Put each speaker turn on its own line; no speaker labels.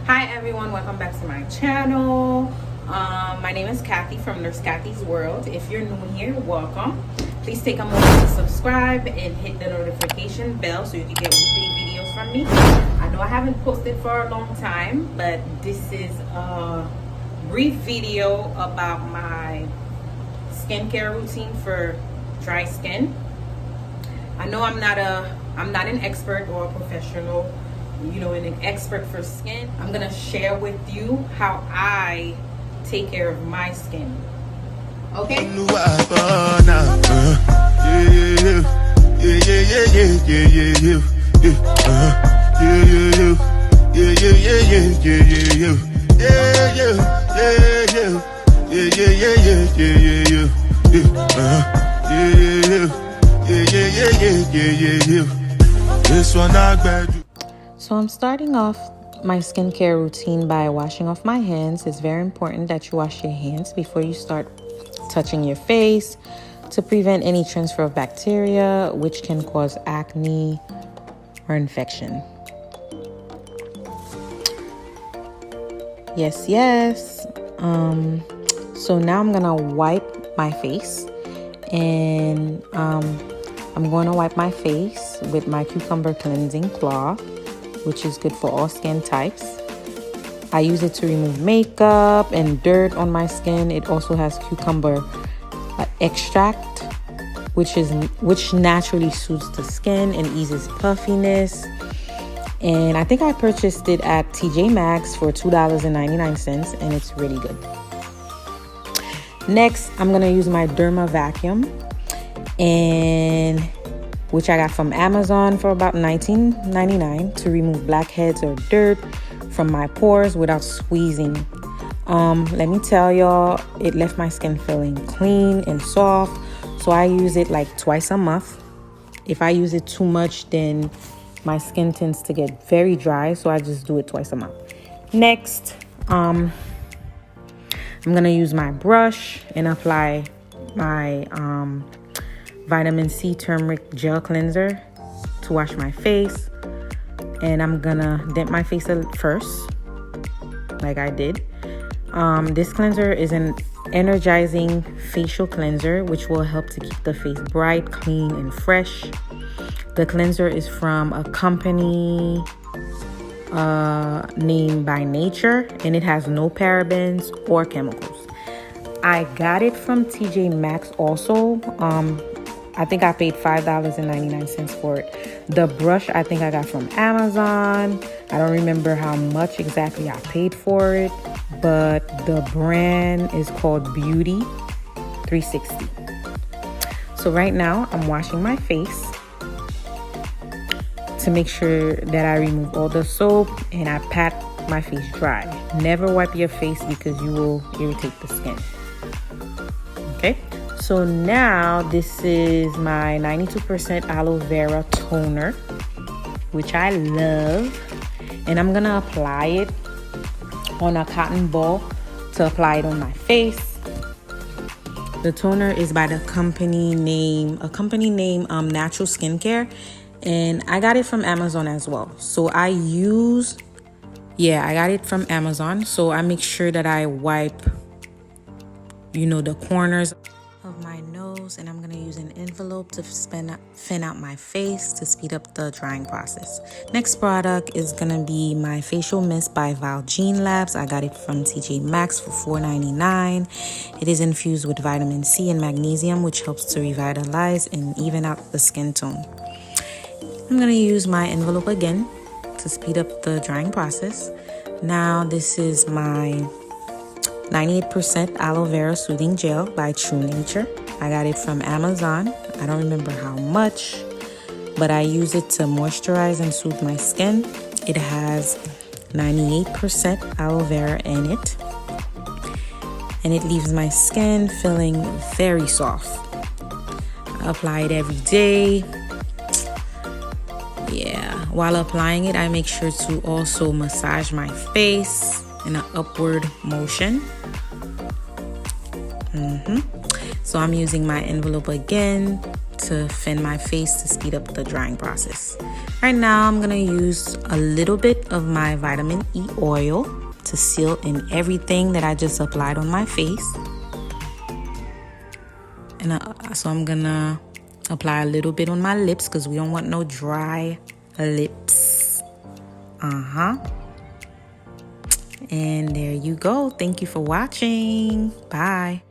Hi everyone, welcome back to my channel. My name is Kathy from Nurse Kathy's World. If you're new here, welcome. Please take a moment to subscribe and hit the notification bell so you can get weekly videos from me. I know I haven't posted for a long time, but this is a brief video about my skincare routine for dry skin. I know I'm not an expert or a professional, an expert for skin. I'm gonna share with you how I take care of my skin. Okay? So I'm starting off my skincare routine by washing off my hands. It's very important that you wash your hands before you start touching your face to prevent any transfer of bacteria, which can cause acne or infection. Yes. So now I'm gonna wipe my face, and I'm going to wipe my face with my cucumber cleansing cloth, which is good for all skin types. I use it to remove makeup and dirt on my skin. It also has cucumber extract, which naturally soothes the skin and eases puffiness. And I think I purchased it at TJ Maxx for $2.99, and it's really good. Next, I'm gonna use my Derma vacuum, and which I got from Amazon for about $19.99 to remove blackheads or dirt from my pores without squeezing. Let me tell y'all, it left my skin feeling clean and soft. So I use it like twice a month. If I use it too much, then my skin tends to get very dry. So I just do it twice a month. Next, I'm gonna use my brush and apply my vitamin C turmeric gel cleanser to wash my face. And I'm gonna dip my face first, like I did. This cleanser is an energizing facial cleanser, which will help to keep the face bright, clean, and fresh. The cleanser is from a company named By Nature, and it has no parabens or chemicals. I got it from TJ Maxx also. I think I paid $5.99 for it. The brush I think I got from Amazon. I don't remember how much exactly I paid for it, but the brand is called Beauty 360. So right now I'm washing my face to make sure that I remove all the soap, and I pat my face dry. Never wipe your face because you will irritate the skin. Okay? So now this is my 92% aloe vera toner, which I love. And I'm gonna apply it on a cotton ball to apply it on my face. The toner is by the company name Natural Skincare. And I got it from Amazon as well. So I got it from Amazon. So I make sure that I wipe, the corners of my nose, and I'm gonna use an envelope to fan out my face to speed up the drying process. Next product is gonna be my facial mist by Valjean Labs. I got it from TJ Maxx for $4.99. It is infused with vitamin C and magnesium, which helps to revitalize and even out the skin tone. I'm gonna use my envelope again to speed up the drying process. Now this is my 98% aloe vera soothing gel by True Nature. I got it from Amazon. I don't remember how much, but I use it to moisturize and soothe my skin. It has 98% aloe vera in it, and it leaves my skin feeling very soft. I apply it every day. While applying it, I make sure to also massage my face in an upward motion. So I'm using my envelope again to fan my face to speed up the drying process. Right now I'm gonna use a little bit of my vitamin E oil to seal in everything that I just applied on my face. And so I'm gonna apply a little bit on my lips because we don't want no dry lips. And there you go. Thank you for watching. Bye.